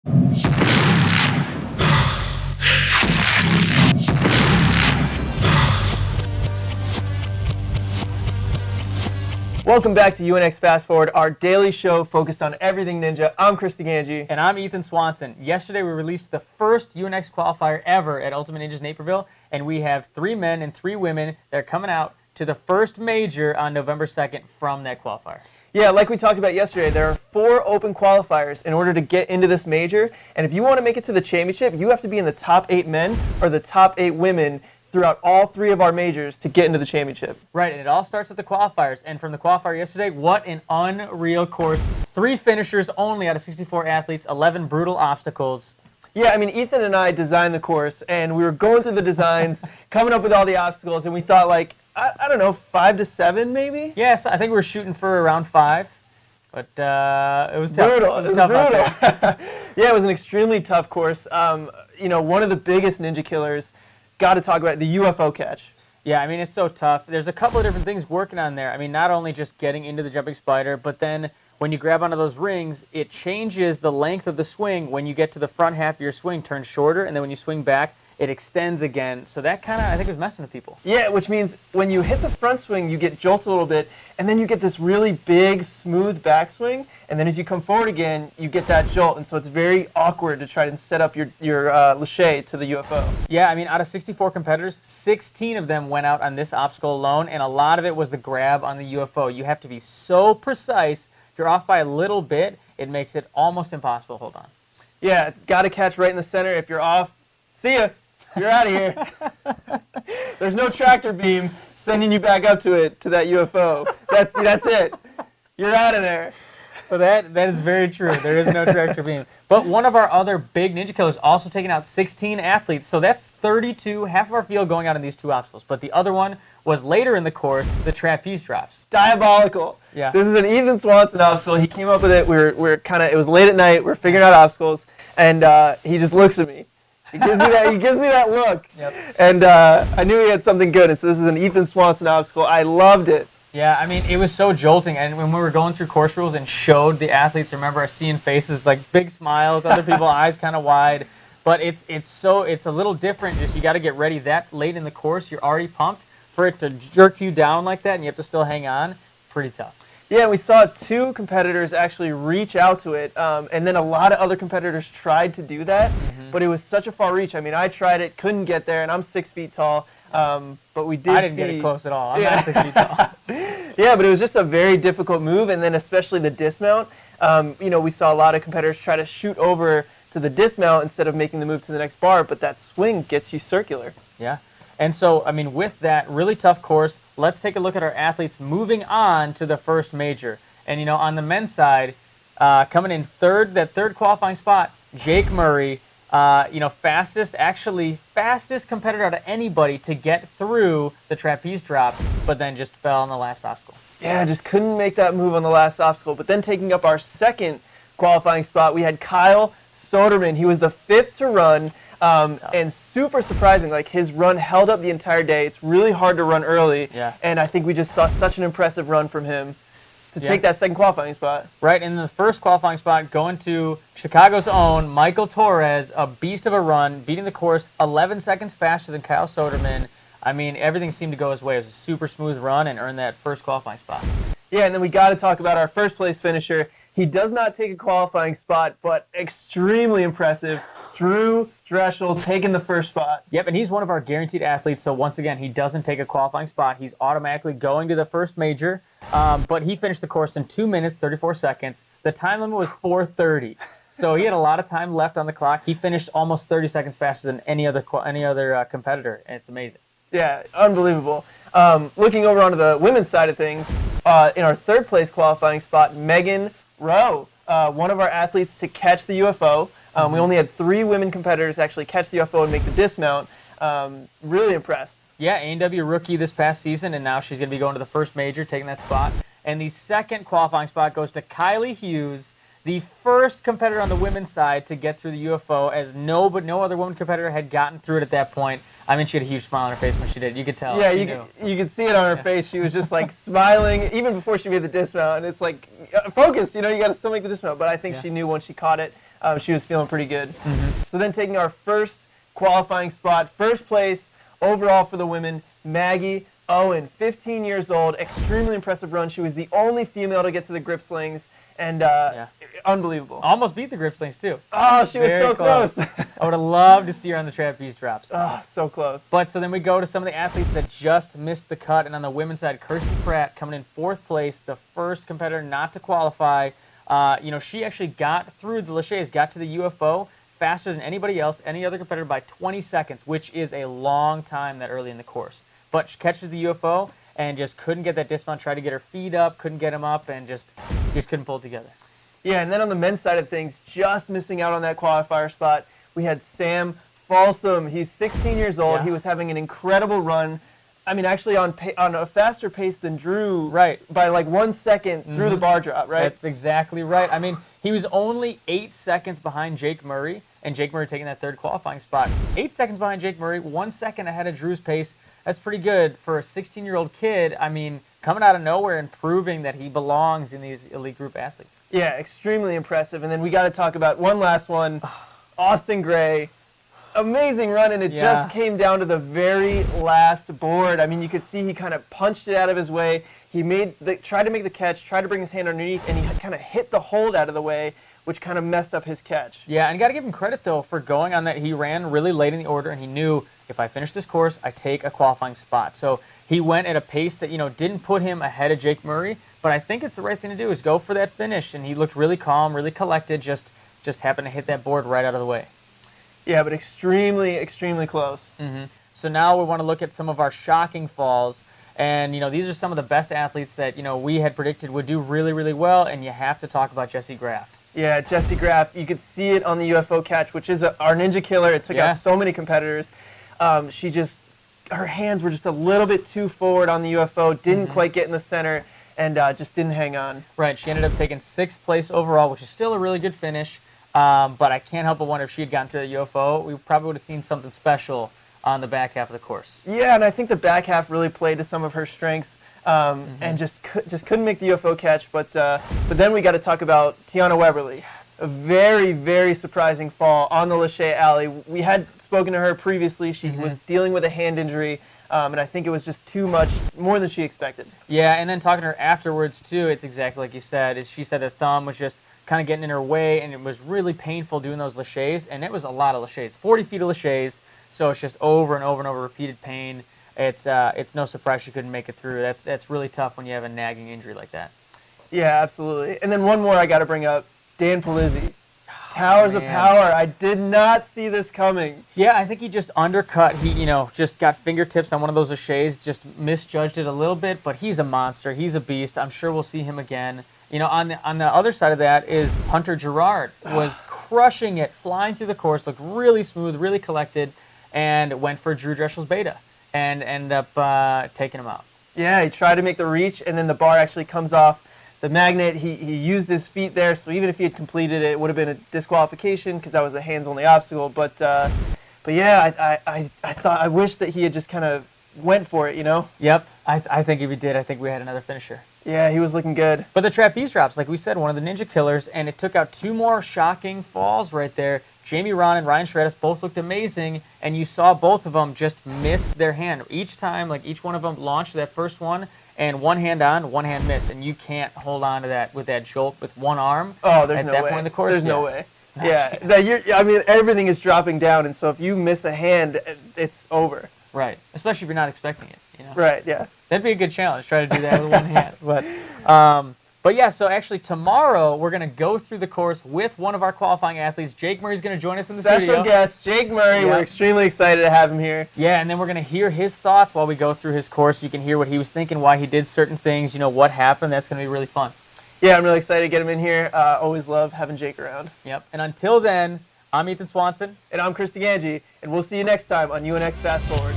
Welcome back to UNX Fast Forward, our daily show focused on everything ninja. I'm Kirsty Ganji. And I'm Ethan Swanson. Yesterday we released the first UNX Qualifier ever at Ultimate Ninjas Naperville, and we have 3 men and 3 women that are coming out to the first major on November 2nd from that qualifier. Yeah, like we talked about yesterday, there are 4 open qualifiers in order to get into this major, and if you want to make it to the championship, you have to be in the top 8 men or the top 8 women throughout all 3 of our majors to get into the championship. Right, and it all starts at the qualifiers. And from the qualifier yesterday, what an unreal course. 3 finishers only out of 64 athletes, 11 brutal obstacles. Yeah, I mean, Ethan and I designed the course, and we were going through the designs, coming up with all the obstacles, and we thought, like, I don't know, 5 to 7 maybe? Yes, I think we were shooting for around 5. But it was tough. Brutal. It was tough brutal. out there. Yeah, it was an extremely tough course. You know, one of the biggest ninja killers. Got to talk about the UFO catch. Yeah, I mean, it's so tough. There's a couple of different things working on there. I mean, not only just getting into the jumping spider, but then when you grab onto those rings, it changes the length of the swing. When you get to the front half of your swing, turns shorter, and then when you swing back, it extends again. So that kind of, I think, was messing with people. Yeah, which means when you hit the front swing, you get jolted a little bit, and then you get this really big, smooth backswing, and then as you come forward again, you get that jolt, and so it's very awkward to try and set up your lache to the UFO. Yeah, I mean, out of 64 competitors, 16 of them went out on this obstacle alone, and a lot of it was the grab on the UFO. You have to be so precise. If you're off by a little bit, it makes it almost impossible to hold on. Yeah, got to catch right in the center. If you're off, see ya. You're out of here. There's no tractor beam sending you back up to that UFO. That's it. You're out of there. Well, that is very true. There is no tractor beam. But one of our other big ninja killers also taking out 16 athletes. So that's 32, half of our field going out in these 2 obstacles. But the other one was later in the course, the trapeze drops. Diabolical. Yeah. This is an Ethan Swanson obstacle. He came up with it. It was late at night. We're figuring out obstacles, and he just looks at me. He gives me that look. Yep. And I knew he had something good. And so this is an Ethan Swanson obstacle. I loved it. Yeah, I mean, it was so jolting. And when we were going through course rules and showed the athletes, remember seeing faces like big smiles, other people eyes kind of wide. But it's a little different. Just you got to get ready that late in the course. You're already pumped for it to jerk you down like that, and you have to still hang on. Pretty tough. Yeah, we saw 2 competitors actually reach out to it, and then a lot of other competitors tried to do that, but it was such a far reach. I mean, I tried it, couldn't get there, and I'm 6 feet tall, but we did I didn't get it close at all. I'm Yeah. not 6 feet tall. Yeah, but it was just a very difficult move, and then especially the dismount. You know, we saw a lot of competitors try to shoot over to the dismount instead of making the move to the next bar, but that swing gets you circular. Yeah. And so, I mean, with that really tough course, let's take a look at our athletes moving on to the first major. And, you know, on the men's side, coming in third qualifying spot, Jake Murray, fastest competitor out of anybody to get through the trapeze drop, but then just fell on the last obstacle. Yeah, just couldn't make that move on the last obstacle. But then taking up our second qualifying spot, we had Kyle Soderman. He was the 5th to run. And super surprising, like his run held up the entire day. It's really hard to run early, and I think we just saw such an impressive run from him to take that second qualifying spot. Right, and the first qualifying spot going to Chicago's own Michael Torres, a beast of a run, beating the course 11 seconds faster than Kyle Soderman. I mean, everything seemed to go his way. It was a super smooth run and earned that first qualifying spot. Yeah, and then we got to talk about our first place finisher. He does not take a qualifying spot, but extremely impressive. Drew Dreschel taking the first spot. Yep, and he's one of our guaranteed athletes, so once again, he doesn't take a qualifying spot. He's automatically going to the first major, but he finished the course in 2 minutes, 34 seconds. The time limit was 4:30, so he had a lot of time left on the clock. He finished almost 30 seconds faster than any other competitor, and it's amazing. Yeah, unbelievable. Looking over onto the women's side of things, in our third place qualifying spot, Meagan Ro, one of our athletes to catch the UFO. We only had 3 women competitors actually catch the UFO and make the dismount. Really impressed. Yeah, A&W rookie this past season, and now she's going to be going to the first major, taking that spot. And the second qualifying spot goes to Kylie Hughes, the first competitor on the women's side to get through the UFO, as no other woman competitor had gotten through it at that point. I mean, she had a huge smile on her face when she did. You could tell. Yeah, you could see it on her face. She was just like smiling even before she made the dismount. And it's like, focus, you got to still make the dismount. But I think she knew once she caught it. she was feeling pretty good. So then taking our first qualifying spot, first place overall for the women, Maggie Ro, 15 years old, extremely impressive run. She was the only female to get to the grip slings, and unbelievable. Almost beat the grip slings too. Oh, she was so close. I would have loved to see her on the trapeze drops. Oh, so close. But so then we go to some of the athletes that just missed the cut, and on the women's side, Kirsty Pratt coming in 4th place, the first competitor not to qualify. She actually got through the laches, got to the UFO faster than anybody else, any other competitor, by 20 seconds, which is a long time that early in the course. But she catches the UFO and just couldn't get that dismount, tried to get her feet up, couldn't get them up, and just couldn't pull it together. Yeah, and then on the men's side of things, just missing out on that qualifier spot, we had Sam Fossum. He's 16 years old. Yeah. He was having an incredible run. I mean, actually on a faster pace than Drew, Right, by like 1 second through the bar drop, right? That's exactly right. I mean, he was only 8 seconds behind Jake Murray, and Jake Murray taking that third qualifying spot. 8 seconds behind Jake Murray, 1 second ahead of Drew's pace. That's pretty good for a 16-year-old kid. I mean, coming out of nowhere and proving that he belongs in these elite group athletes. Yeah, extremely impressive. And then we got to talk about one last one, Austin Gray. Amazing run, and it just came down to the very last board. I mean, you could see he kind of punched it out of his way. He tried to make the catch, tried to bring his hand underneath, and he kind of hit the hold out of the way, which kind of messed up his catch. Yeah, and got to give him credit, though, for going on that. He ran really late in the order, and he knew, if I finish this course, I take a qualifying spot. So he went at a pace that, didn't put him ahead of Jake Murray, but I think it's the right thing to do, is go for that finish, and he looked really calm, really collected, just happened to hit that board right out of the way. Yeah, but extremely, extremely close. So now we want to look at some of our shocking falls. And, these are some of the best athletes that, we had predicted would do really, really well. And you have to talk about Jessie Graff. Yeah, Jessie Graff. You could see it on the UFO catch, which is our ninja killer. It took out so many competitors. Her hands were just a little bit too forward on the UFO, didn't quite get in the center, and just didn't hang on. Right. She ended up taking 6th place overall, which is still a really good finish. But I can't help but wonder if she had gotten to the UFO, we probably would have seen something special on the back half of the course. Yeah, and I think the back half really played to some of her strengths, and just couldn't make the UFO catch. But then we got to talk about Tiana Webber. Yes. A very, very surprising fall on the Lachey Alley. We had spoken to her previously. She was dealing with a hand injury, and I think it was just too much, more than she expected. Yeah, and then talking to her afterwards, too, it's exactly like you said. She said the thumb was just kind of getting in her way, and it was really painful doing those laches, and it was a lot of laches, 40 feet of laches, so it's just over and over and over repeated pain. It's no surprise she couldn't make it through. That's really tough when you have a nagging injury like that. Yeah, absolutely. And then one more I got to bring up, Dan Polizzi. Towers of power. I did not see this coming. Yeah, I think he just undercut. He, just got fingertips on one of those laches, just misjudged it a little bit, but he's a monster. He's a beast. I'm sure we'll see him again. On the other side of that is Hunter Gerard was crushing it, flying through the course, looked really smooth, really collected, and went for Drew Dreschel's beta and ended up taking him out. Yeah, he tried to make the reach, and then the bar actually comes off the magnet. He used his feet there, so even if he had completed it, it would have been a disqualification because that was a hands-only obstacle. But yeah, I wish that he had just kind of went for it, Yep, I think if he did, I think we had another finisher. Yeah, he was looking good. But the trapeze drops, like we said, one of the ninja killers, and it took out 2 more shocking falls right there. Jamie Ron and Ryan Shredis both looked amazing, and you saw both of them just miss their hand. Each time, like each one of them launched that first one, and one hand on, one hand miss, and you can't hold on to that with that jolt with one arm. Oh, there's at no that way. point in the course. There's no way. Yeah, everything is dropping down, and so if you miss a hand, it's over. Right, especially if you're not expecting it. Right, yeah. That'd be a good challenge, try to do that with one hand. But yeah, so actually tomorrow we're going to go through the course with one of our qualifying athletes. Jake Murray's going to join us in the studio. Special guest, Jake Murray. Yep. We're extremely excited to have him here. Yeah, and then we're going to hear his thoughts while we go through his course. You can hear what he was thinking, why he did certain things, what happened. That's going to be really fun. Yeah, I'm really excited to get him in here. Always love having Jake around. Yep, and until then, I'm Ethan Swanson. And I'm Kirsty Pratt, and we'll see you next time on UNX Fast Forward.